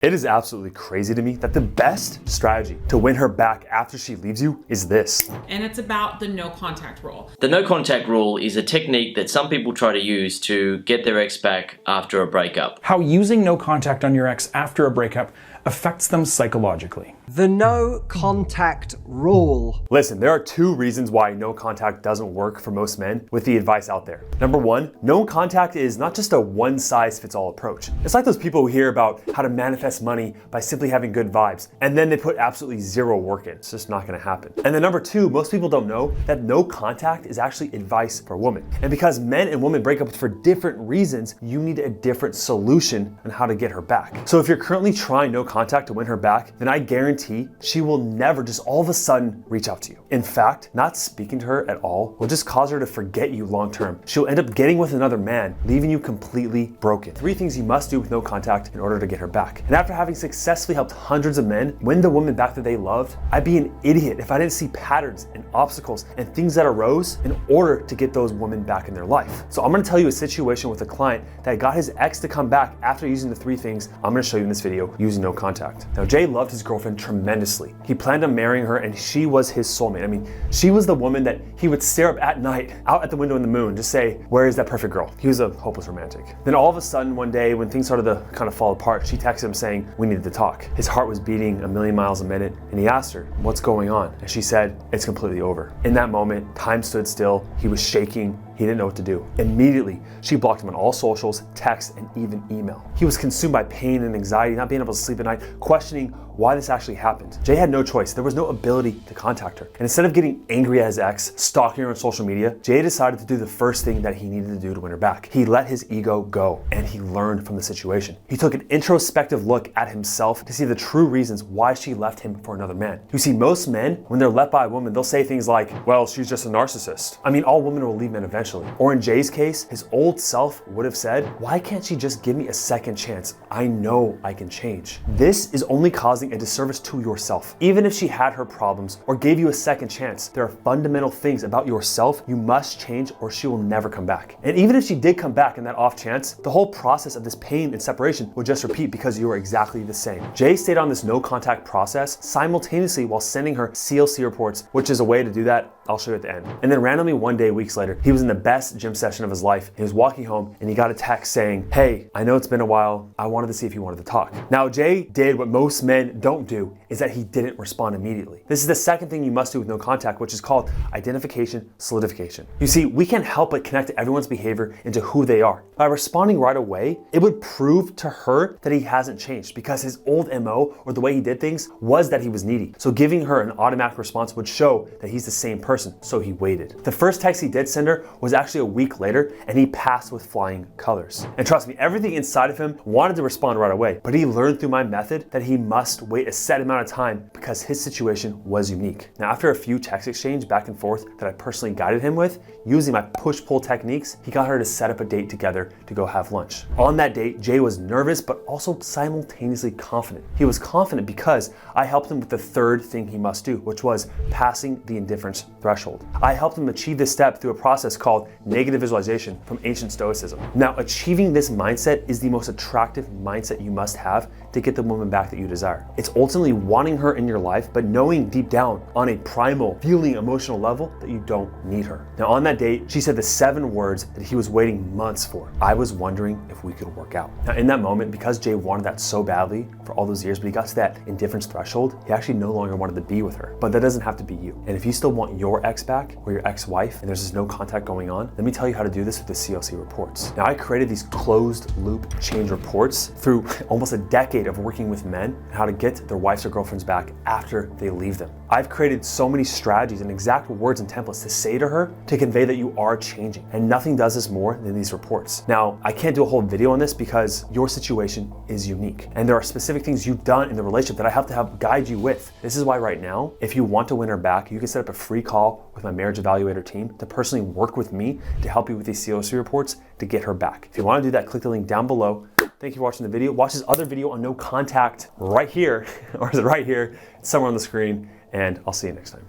It is absolutely crazy to me that the best strategy to win her back after she leaves you is this. And it's about the no contact rule. The no contact rule is a technique that some people try to use to get their ex back after a breakup. How using no contact on your ex after a breakup affects them psychologically. The no contact rule. Listen, there are two reasons why no contact doesn't work for most men with the advice out there. Number one, no contact is not just a one size fits all approach. It's like those people who hear about how to manifest money by simply having good vibes, and then they put absolutely zero work in. It's just not gonna happen. And then number two, most people don't know that no contact is actually advice for a woman. And because men and women break up for different reasons, you need a different solution on how to get her back. So if you're currently trying no contact to win her back, then I guarantee she will never just all of a sudden reach out to you. In fact, not speaking to her at all will just cause her to forget you long term. She'll end up getting with another man, leaving you completely broken. 3 things you must do with no contact in order to get her back. And after having successfully helped hundreds of men win the woman back that they loved, I'd be an idiot if I didn't see patterns and obstacles and things that arose in order to get those women back in their life. So I'm gonna tell you a situation with a client that got his ex to come back after using the 3 things I'm gonna show you in this video using no contact. Now, Jay loved his girlfriend tremendously. He planned on marrying her and she was his soulmate. I mean, she was the woman that he would stare up at night out at the window in the moon, just say, where is that perfect girl? He was a hopeless romantic. Then all of a sudden one day when things started to kind of fall apart, she texted him saying, we needed to talk. His heart was beating a million miles a minute and he asked her, what's going on? And she said, it's completely over. In that moment, time stood still. He was shaking. He didn't know what to do. Immediately, she blocked him on all socials, text, and even email. He was consumed by pain and anxiety, not being able to sleep at night, questioning why this actually happened. Jay had no choice. There was no ability to contact her. And instead of getting angry at his ex, stalking her on social media, Jay decided to do the first thing that he needed to do to win her back. He let his ego go and he learned from the situation. He took an introspective look at himself to see the true reasons why she left him for another man. You see, most men, when they're left by a woman, they'll say things like, well, she's just a narcissist. I mean, all women will leave men eventually. Or in Jay's case, his old self would have said, why can't she just give me a second chance? I know I can change. This is only causing a disservice to yourself. Even if she had her problems or gave you a second chance, there are fundamental things about yourself you must change or she will never come back. And even if she did come back in that off chance, the whole process of this pain and separation would just repeat because you are exactly the same. Jay stayed on this no contact process simultaneously while sending her CLC reports, which is a way to do that I'll show you at the end. And then randomly one day, weeks later, he was in the best gym session of his life. He was walking home and he got a text saying, hey, I know it's been a while. I wanted to see if you wanted to talk. Now, Jay did what most men don't do, is that he didn't respond immediately. This is the second thing you must do with no contact, which is called identification solidification. You see, we can't help but connect everyone's behavior into who they are. By responding right away, it would prove to her that he hasn't changed because his old MO or the way he did things was that he was needy. So giving her an automatic response would show that he's the same person. So he waited. The first text he did send her was actually a week later and he passed with flying colors. And trust me, everything inside of him wanted to respond right away, but he learned through my method that he must wait a set amount of time because his situation was unique. Now, after a few text exchange back and forth that I personally guided him with, using my push-pull techniques, he got her to set up a date together to go have lunch. On that date, Jay was nervous, but also simultaneously confident. He was confident because I helped him with the third thing he must do, which was passing the indifference threshold. I helped him achieve this step through a process called negative visualization from ancient Stoicism. Now, achieving this mindset is the most attractive mindset you must have to get the woman back that you desire. It's ultimately wanting her in your life, but knowing deep down on a primal, feeling emotional level that you don't need her. Now, on that date, she said the 7 words that he was waiting months for. I was wondering if we could work out. Now, in that moment, because Jay wanted that so badly for all those years, but he got to that indifference threshold, he actually no longer wanted to be with her. But that doesn't have to be you. And if you still want your ex back or your ex-wife and there's just no contact going on, let me tell you how to do this with the CLC reports. Now, I created these closed loop change reports through almost a decade of working with men and how to get their wives or girlfriends back after they leave them. I've created so many strategies and exact words and templates to say to her to convey that you are changing, and nothing does this more than these reports. Now, I can't do a whole video on this because your situation is unique and there are specific things you've done in the relationship that I have to help guide you with. This is why right now, if you want to win her back, you can set up a free call with my marriage evaluator team to personally work with me to help you with these CLC reports to get her back. If you want to do that, click the link down below. Thank you for watching the video. Watch this other video on no contact right here, or is it right here? It's somewhere on the screen, and I'll see you next time.